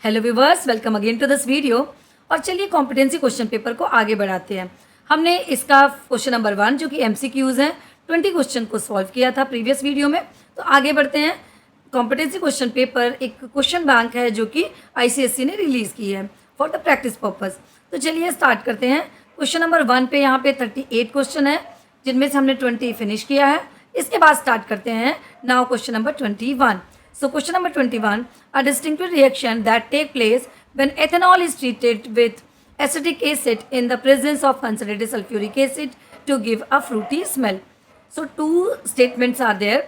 Hello viewers, welcome again to this video. और चलिए competency question paper को आगे बढ़ाते हैं। हमने इसका क्वेश्चन नंबर 1 जो कि एमसीक्यूज हैं 20 क्वेश्चन को सॉल्व किया था प्रीवियस वीडियो में। तो आगे बढ़ते हैं। कॉम्पिटेंसी क्वेश्चन पेपर एक क्वेश्चन बैंक है जो कि आईसीएसई ने रिलीज़ की है फॉर द प्रैक्टिस पर्पज़। तो चलिए स्टार्ट करते हैं। क्वेश्चन नंबर 1 पे यहाँ पे 38 क्वेश्चन है जिनमें से हमने 20 फिनिश किया है। इसके बाद स्टार्ट करते हैं now question number 21। So question number 21, a distinctive reaction that take place when ethanol is treated with acetic acid in the presence of concentrated sulfuric acid to give a fruity smell. So two statements are there.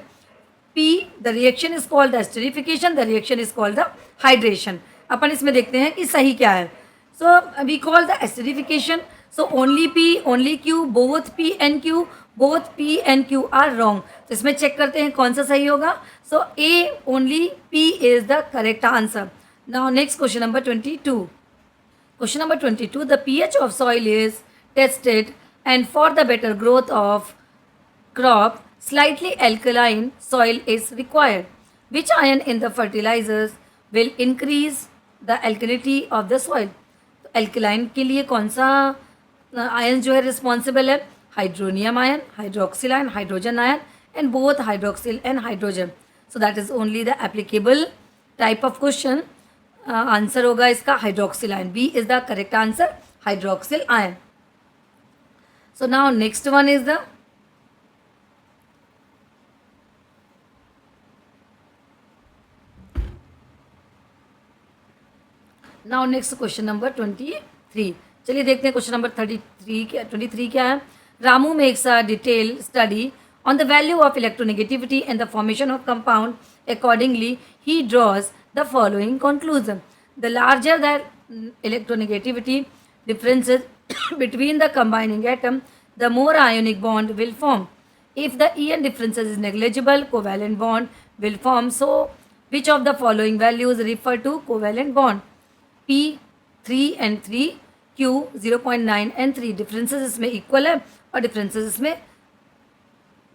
P, the reaction is called the esterification, the reaction is called the hydration. अपन इसमें देखते हैं कि सही क्या है. So we call the esterification. So only P, only Q, both P and Q, both P and Q are wrong. तो इसमें check करते हैं कौन सा सही होगा. So A, only P is the correct answer. Now next question number 22. Question number 22, the pH of soil is tested and for the better growth of crop, slightly alkaline soil is required. Which ion in the fertilizers will increase the alkalinity of the soil? तो alkaline के लिए कौन सा ion जो है responsible है? Hydronium ion, hydroxyl ion, hydrogen ion and both hydroxyl and hydrogen. So that is only the applicable type of question. Answer होगा इसका hydroxyl ion. B is the correct answer, hydroxyl ion. So now next one is the now next question number 23. चलिए देखते हैं question number 23 क्या है. Ramu makes a detail study on the value of electronegativity and the formation of compound. Accordingly, he draws the following conclusion. The larger the electronegativity differences between the combining atom, the more ionic bond will form. If the En differences is negligible, covalent bond will form. So, which of the following values refer to covalent bond? P 3 and 3, Q 0.9 and 3. Differences इसमें equal है और differences इसमें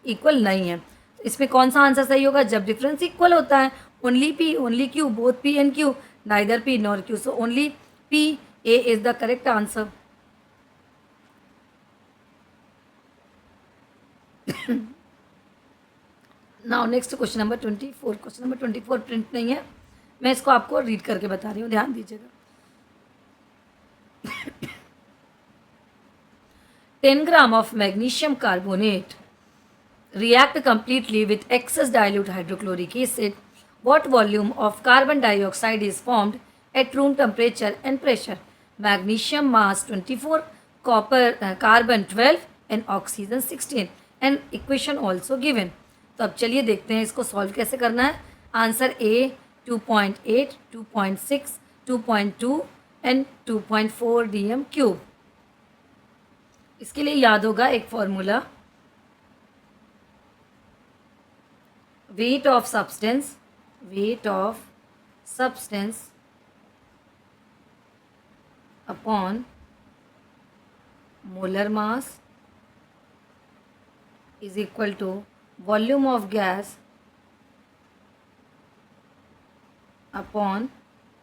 equal नहीं है. तो इसमें कौन सा आंसर सही होगा? जब डिफरेंस इक्वल होता है. Only P, only Q, both P and Q, neither P nor Q. So only P, A is the correct answer. Now next question number 24. Question number 24 print नहीं है, मैं इसको आपको रीड करके बता रही हूँ, ध्यान दीजिएगा. 10 gram of magnesium carbonate react completely with excess dilute hydrochloric acid. What volume of carbon dioxide is formed at room temperature and pressure? Magnesium mass 24, carbon 12 and oxygen 16. And equation also given. तो अब चलिए देखते हैं इसको solve कैसे करना है. Answer A 2.8, 2.6, 2.2 and 2.4 dm cube. इसके लिए याद होगा एक formula. weight of substance upon molar mass is equal to volume of gas upon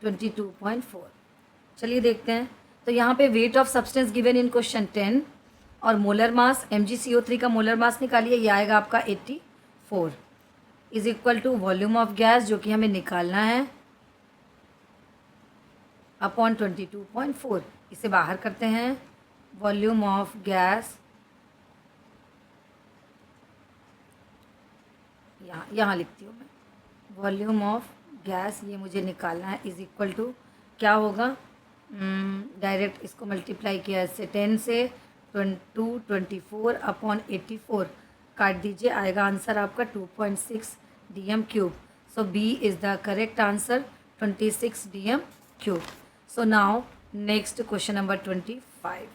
22.4. चलिए देखते हैं. तो यहाँ पे weight of substance given in question 10 और मोलर मास MgCO3 का मोलर मास निकालिए, ये आएगा आपका 84 is equal to volume of gas जो कि हमें निकालना है अपॉन 22.4. इसे बाहर करते हैं. वॉल्यूम ऑफ गैस यहाँ लिखती हूँ मैं. वॉल्यूम ऑफ गैस ये मुझे निकालना है इज इक्वल टू क्या होगा? डायरेक्ट इसको मल्टीप्लाई किया इससे 10 से 24 अपॉन 84 काट दीजिए, आएगा आंसर आपका 2.6 dm cube. So B is the correct answer, 26 dm cube. So now next question number 25.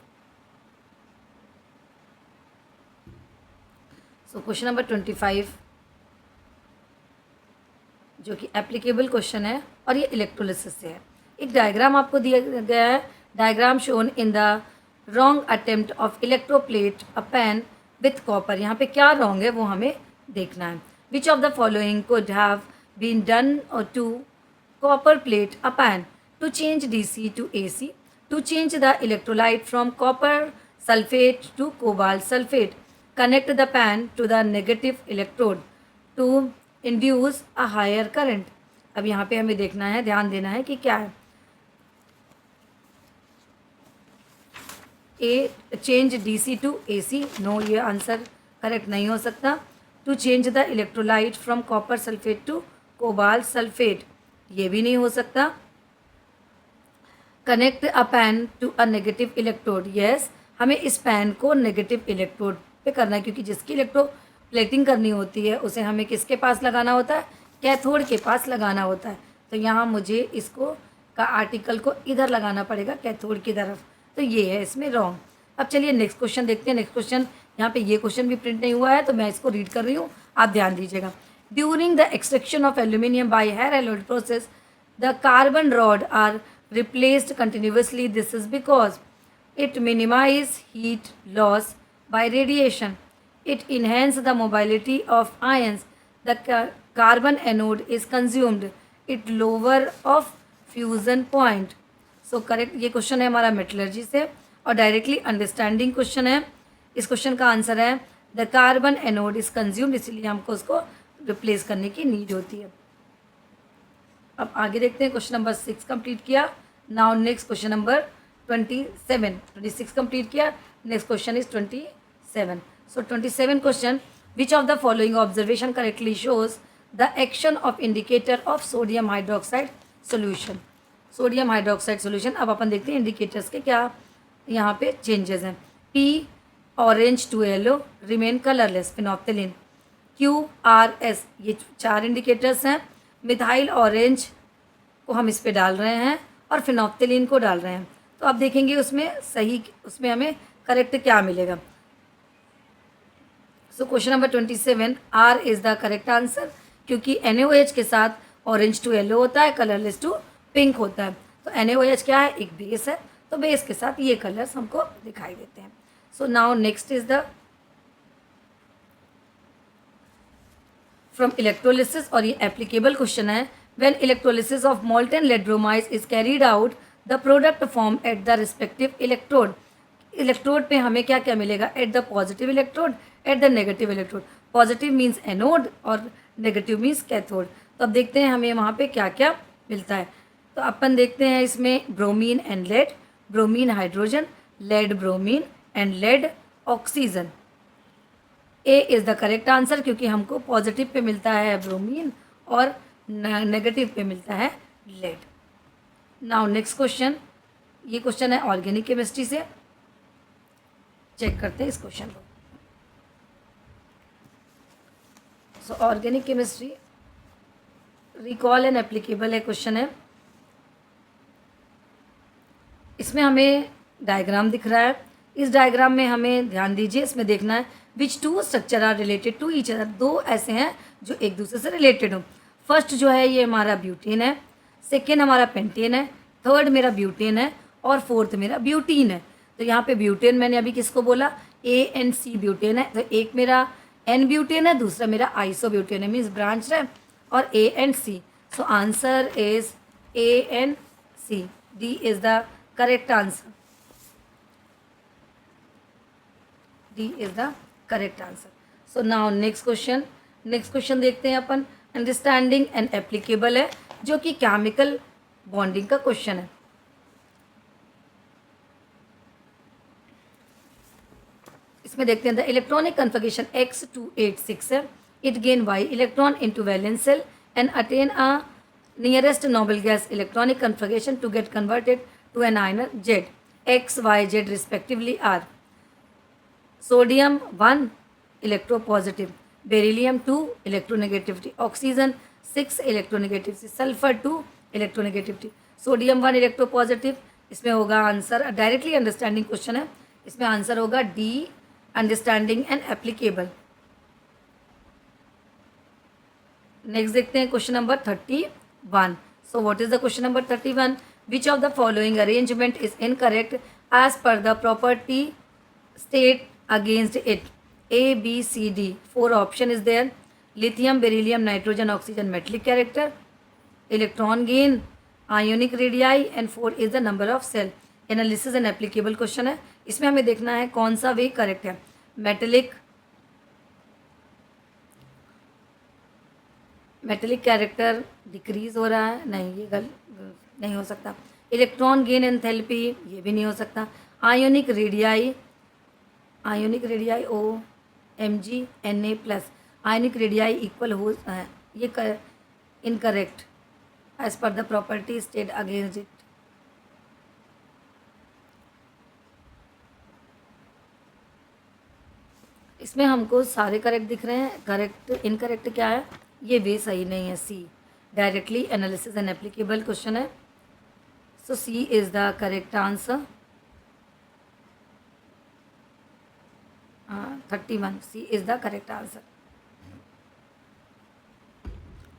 So question number 25 जो कि एप्लीकेबल क्वेश्चन है और ये इलेक्ट्रोलिसिस से है. एक डायग्राम आपको दिया गया है. Diagram shown in the wrong attempt of electroplate a pan with copper. यहाँ पे क्या रॉन्ग है वो हमें देखना है. Which of the following could have been done to copper plate a pan. to change DC to AC, to change the electrolyte from copper sulfate to cobalt sulfate, connect the pan to the negative electrode to induce a higher current. अब यहाँ पे हमें देखना है, ध्यान देना है कि क्या है. A change DC to AC, no, ये आंसर करेक्ट नहीं हो सकता. To change the electrolyte from copper sulphate to cobalt sulphate, ये भी नहीं हो सकता. Connect a pan to a negative electrode, yes, हमें इस पैन को नेगेटिव इलेक्ट्रोड पे करना है, क्योंकि जिसकी इलेक्ट्रोप्लेटिंग करनी होती है उसे हमें किसके पास लगाना होता है, कैथोड के पास लगाना होता है. तो यहाँ मुझे इसको का आर्टिकल को इधर लगाना पड़ेगा, कैथोड की तरफ. तो ये है इसमें रॉन्ग. अब चलिए नेक्स्ट क्वेश्चन देखते हैं. नेक्स्ट क्वेश्चन, यहाँ पे ये क्वेश्चन भी प्रिंट नहीं हुआ है तो मैं इसको रीड कर रही हूँ, आप ध्यान दीजिएगा. During the extraction of aluminium by Hall Heroult process the carbon rod are replaced continuously. This is because it minimize heat loss by radiation. It enhance the mobility of ions. The carbon anode is consumed. It lower of fusion point. So correct, ये question है हमारा metallurgy से और directly understanding question है. इस question का answer है the carbon anode is consumed, इसलिए हमको उसको रिप्लेस करने की नीड होती है. अब आगे देखते हैं. क्वेश्चन नंबर 6 कंप्लीट किया. Now next question number 27. 26 complete किया. Next question is 27. So 27 question, which of the following observation correctly shows the action of indicator of sodium hydroxide solution. Sodium hydroxide solution. अब अपन देखते हैं indicators के क्या यहाँ पे चेंजेस हैं. P orange to yellow remain colourless phenolphthalein. QRS, ये 4 इंडिकेटर्स हैं. मिथाइल ऑरेंज को हम इस पे डाल रहे हैं और फिनोप्थेलिन को डाल रहे हैं. तो अब देखेंगे उसमें सही, उसमें हमें करेक्ट क्या मिलेगा. सो question number 27, R is the correct answer, क्योंकि NaOH के साथ ऑरेंज टू येलो होता है, कलरलेस टू पिंक होता है. तो NaOH क्या है, एक बेस है, तो बेस के साथ ये कलर्स हमको दिखाई देते हैं. सो now next is the from electrolysis, और ये एप्लीकेबल क्वेश्चन है. When electrolysis of molten lead bromide is carried out, the product formed at the respective electrode. Electrode पे हमें क्या क्या मिलेगा, at the positive electrode, at the negative electrode. Positive means anode और negative means cathode. तो अब देखते हैं हमें वहाँ पे क्या क्या मिलता है. तो अपन देखते हैं इसमें bromine and lead, bromine hydrogen, lead bromine and lead oxygen. A is the correct answer, क्योंकि हमको पॉजिटिव पे मिलता है ब्रोमीन और नेगेटिव पे मिलता है लेड. नाउ नेक्स्ट क्वेश्चन, ये क्वेश्चन है ऑर्गेनिक केमिस्ट्री से. चेक करते हैं इस क्वेश्चन को. सो organic chemistry, recall and applicable है क्वेश्चन है. इसमें हमें डायग्राम दिख रहा है. इस डायग्राम में हमें ध्यान दीजिए, इसमें देखना है which two structure are related to each other. 2 ऐसे हैं जो एक दूसरे से रिलेटेड हो. फर्स्ट जो है ये हमारा ब्यूटेन है, सेकेंड हमारा पेंटेन है, थर्ड मेरा ब्यूटेन है और फोर्थ मेरा ब्यूटीन है. तो यहाँ पे ब्यूटेन मैंने अभी किसको बोला, ANC ब्यूटेन है. तो एक मेरा N ब्यूटेन है, दूसरा मेरा आइसो ब्यूटेन है, मीन्स ब्रांच है, और A and C. So answer is ANC. D is the correct answer. D is the correct answer. So now next question. Next question देखते हैं अपन. अंडरस्टैंडिंग एंड एप्लीकेबल है, जो कि केमिकल बॉन्डिंग का question है. इसमें देखते हैं द इलेक्ट्रॉनिक कन्फिगरेशन X286 है. It gain Y electron into valence shell and attain a nearest noble gas electronic configuration to get converted to an ion Z. X, Y, Z respectively are. Sodium 1 electropositive, beryllium 2 electronegativity, oxygen 6 electronegativity, sulphur 2 electronegativity. Sodium 1 electropositive, इसमें होगा answer, directly understanding question है, इसमें answer होगा D, understanding and applicable. Next देखते हैं question number 31. So what is the question number 31? Which of the following arrangement is incorrect as per the property state against it. A, B, C, D. 4 option is there. Lithium, beryllium, nitrogen, oxygen, metallic character. Electron gain, ionic radii and 4 is the number of shell. Analysis and applicable question है, इसमें हमें देखना है कौन सा way correct है। Metallic character decrease हो रहा है, नहीं ये नहीं हो सकता। इलेक्ट्रॉन गेन एंथैल्पी, ये भी नहीं हो सकता। आयोनिक रेडियाई ओ Mg Na+, ionic radii equal हो ये incorrect as per the property state against it. इसमें हमको सारे करेक्ट दिख रहे हैं, करेक्ट इनकरेक्ट क्या है, ये वे सही नहीं है। C directly analysis and applicable question है, so C is the correct answer. 31 C is the correct answer.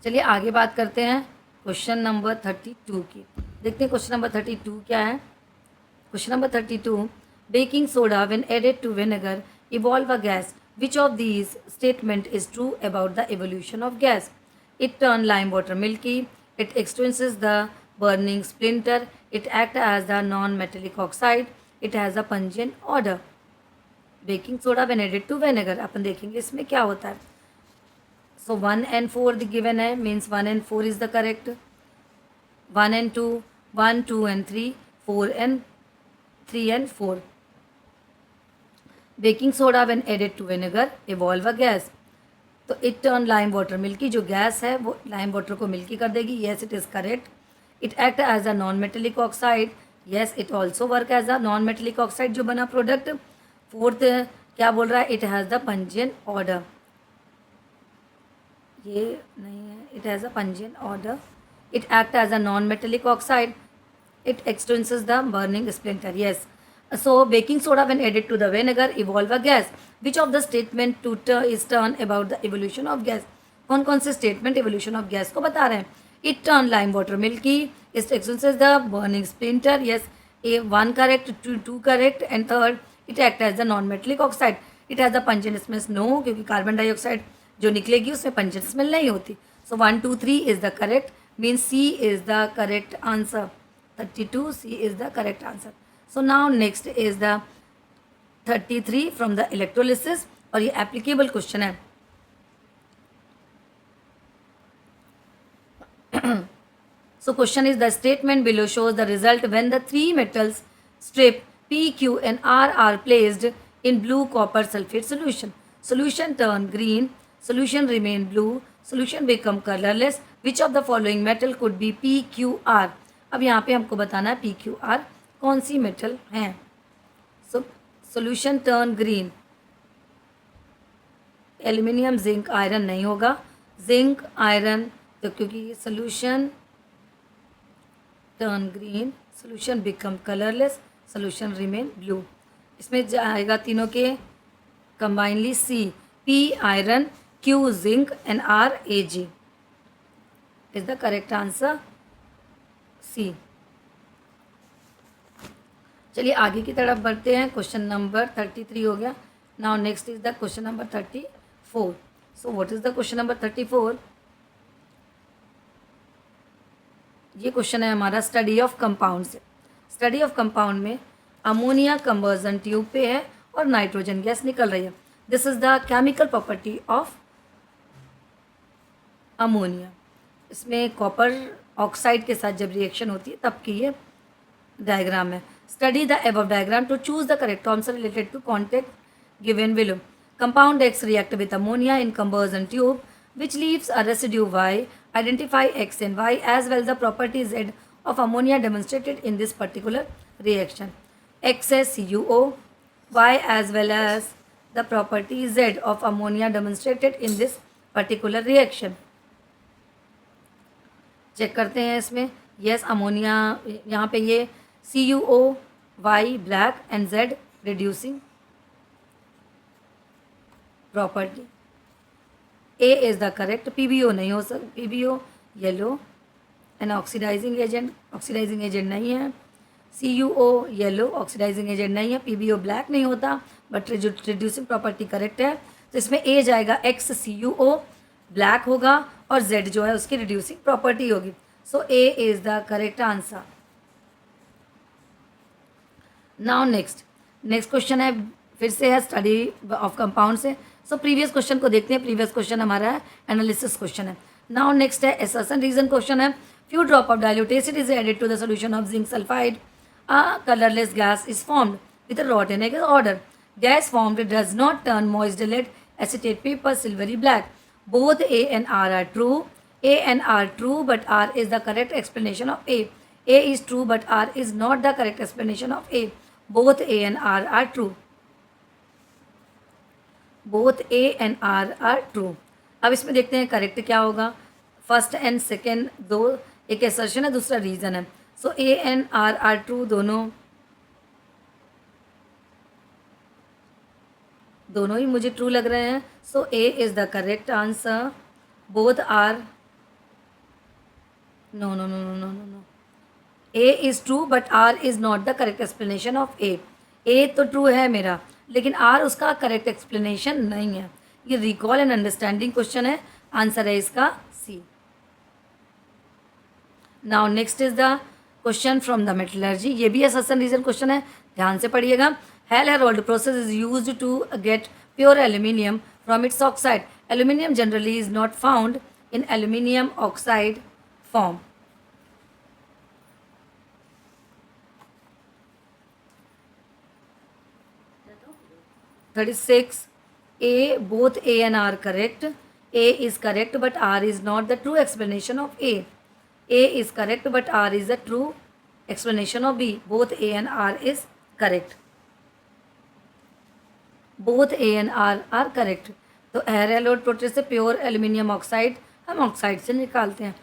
चलिए आगे बात करते हैं क्वेश्चन नंबर 32 की। देखते हैं क्वेश्चन नंबर 32 क्या है। Question number 32, baking soda when added to vinegar evolve a gas. Which of these statement is true about the evolution of gas? It turn lime water milky. It extinguishes the burning splinter. It act as the non-metallic oxide. It has a pungent odor. Baking soda when added to vinegar, अपन देखेंगे इसमें क्या होता है। So 1 and 4 given है, means 1 and 4 is the correct. 1 and 2, 1, 2 and 3, 4 and 3 and 4. Baking soda when added to vinegar evolve a gas, तो it turn lime water milky, जो gas है वो लाइम वाटर को मिल्की कर देगी। Yes it is correct. It act as a non metallic oxide, yes it also work as a non metallic oxide जो बना product. Fourth क्या बोल रहा है, it has the pungent order, ये नहीं है, it has a pungent order. It act as a non metallic oxide, it extinguishes the burning splinter, yes. So baking soda when added to the vinegar evolve a gas. Which of the statement is turn about the evolution of gas? कौन कौन से statement evolution of gas को बता रहे हैं? It turn lime water milky. It extinguishes the burning splinter. Yes, one correct, two correct, and third it act as a non-metallic oxide. It has a pungent smell. No, क्योंकि carbon dioxide जो निकलेगी उसमें pungent smell नहीं होती. So 1, 2, 3 is the correct. Means C is the correct answer. 32 C is the correct answer. So now next is the 33 from the electrolysis और ये applicable question है। So question is the statement below shows the result when the three metals strip P, Q and R are placed in blue copper sulfate solution. Solution turn green, solution remain blue, solution become colorless. Which of the following metal could be P, Q, R? अब यहाँ पे हमको बताना है P, Q, R कौन सी metal हैं। So solution turn green, aluminium zinc iron नहीं होगा, जिंक आयरन, तो क्योंकि ये solution turn green, solution become colourless, solution remain blue. इसमें जाएगा तीनों के combinedly C, P iron, Q zinc and R AG is the correct answer, C. चलिए आगे की तरफ बढ़ते हैं। क्वेश्चन नंबर 33 हो गया। Now next is the question number 34। So what is the question number 34? ये क्वेश्चन है हमारा स्टडी ऑफ कंपाउंड से। स्टडी ऑफ कंपाउंड में अमोनिया कंबर्जन ट्यूब पे है और नाइट्रोजन गैस निकल रही है। This is the chemical property of ammonia. इसमें कॉपर ऑक्साइड के साथ जब रिएक्शन होती है तब की ये डायग्राम है। Study the above diagram to choose the correct answer related to contact given below. Compound X react with ammonia in combustion tube, which leaves a residue Y. Identify X and Y as well the property Z of ammonia demonstrated in this particular reaction. X as CuO, Y as well as the property Z of ammonia demonstrated in this particular reaction. Check करते हैं इसमें। Yes ammonia, यहाँ पे ये CuO, Y black and Z reducing property. A is the correct. PbO नहीं हो सकता, PbO yellow and oxidising agent नहीं है। CuO येलो ऑक्सीडाइजिंग एजेंट नहीं है। PbO ब्लैक नहीं होता बट रिड्यूसिंग प्रॉपर्टी करेक्ट है, तो इसमें A जाएगा, X CuO ब्लैक होगा और Z जो है उसकी रिड्यूसिंग प्रॉपर्टी होगी। So A is the correct answer. Now next question है, फिर से है स्टडी ऑफ कंपाउंड से. सो प्रीवियस क्वेश्चन को देखते हैं. प्रीवियस क्वेश्चन हमारा है एनालिसिस क्वेश्चन है. नाउ नेक्स्ट है असर्शन रीजन क्वेश्चन है. Few drop of dilute acid is added to the solution of zinc sulphide. A colourless gas is formed with rot in a order. Gas formed does not turn moist lead acetate paper silvery black. Both A and R are true. A and R true, but R is the correct explanation of A. A is true, but R is not the correct explanation of A. Both A and R are true. Both A and R are true. अब इसमें देखते हैं correct क्या होगा. First and second दो, एक assertion है, दूसरा रीज़न है. सो A and R are true, दोनों ही मुझे ट्रू लग रहे हैं. So A is the correct answer. Both are no no no no no no no. A is true but R is not the correct explanation of A. A तो true है मेरा, लेकिन are उसका correct explanation नहीं है. ये recall and understanding question है. Answer है इसका C. Now next is the question from the metallurgy. ये भी असर्शन रीजन क्वेश्चन है, ध्यान से पढ़िएगा. Hall-Herold process is used to get pure aluminium from its oxide. Aluminium generally is not found in aluminium oxide form. (36) A, both A and R correct. A is correct, but R is not the true explanation of A. A is correct, but R is the true explanation of B. Both A and R is correct. Both A and R are correct. तो Hall-Herold process से pure aluminium oxide हम oxide से निकालते हैं.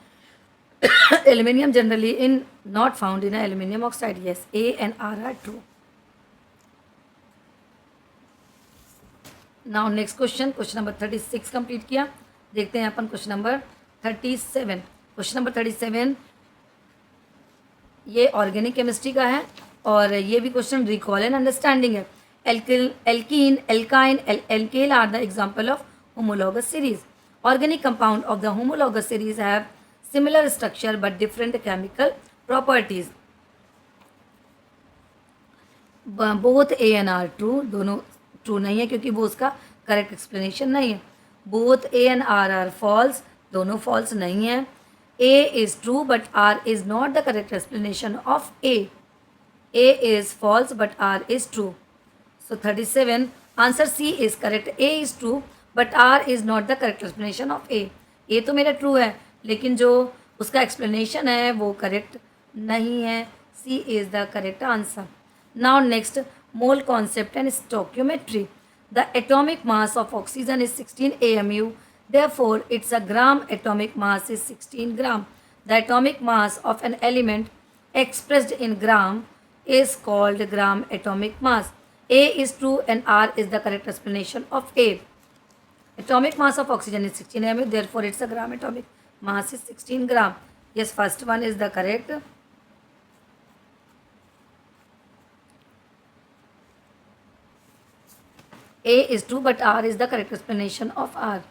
Aluminium generally in not found in aluminium oxide. Yes, A and R are true. Now next question number 36 complete किया. देखते हैं अपन क्वेश्चन नंबर 37. क्वेश्चन नंबर 37 ये ऑर्गेनिक केमिस्ट्री का है और ये भी क्वेश्चन रिकॉल एंड अंडरस्टैंडिंग है. Alkene, alkyne, alkyl are the example of homologous series. Organic compound of the homologous series have similar structure but different chemical properties. Both A and R true. दोनों true नहीं है क्योंकि वो उसका correct explanation नहीं है. Both A and R are false. दोनों false नहीं है. A is true but R is not the correct explanation of A. A is false but R is true. So 37, answer C is correct. A is true but R is not the correct explanation of A. A तो मेरा true है, लेकिन जो उसका explanation है वो correct नहीं है. C is the correct answer. Now next, mole concept and stoichiometry. The atomic mass of oxygen is 16 AMU. Therefore, its a gram atomic mass is 16 gram. The atomic mass of an element expressed in gram is called gram atomic mass. A is true and R is the correct explanation of A. Atomic mass of oxygen is 16 ml, therefore its a gram atomic mass is 16 gram. Yes, first one is the correct. A is true but R is the correct explanation of R.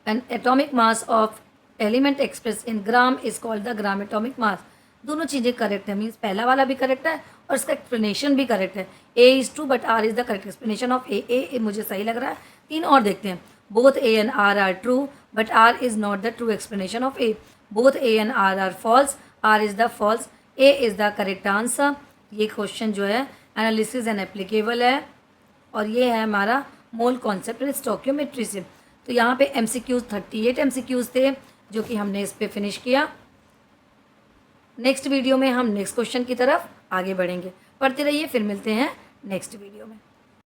An atomic mass of element expressed in gram is called the gram atomic mass. दोनों चीज़ें correct है, means पहला वाला भी correct है और इसका explanation भी करेक्ट है. A is true but R is the correct explanation of A. A मुझे सही लग रहा है. 3 और देखते हैं. Both A and R are true but R is not the true explanation of A. Both A and R are false, R is the false. A is the correct answer. ये question जो है analysis and applicable है और ये है हमारा mole concept and stoichiometry से. तो यहाँ पे MCQs 38 MCQs थे जो कि हमने इस पर फिनिश किया. नेक्स्ट वीडियो में हम नेक्स्ट क्वेश्चन की तरफ आगे बढ़ेंगे. पढ़ते रहिए, फिर मिलते हैं नेक्स्ट वीडियो में.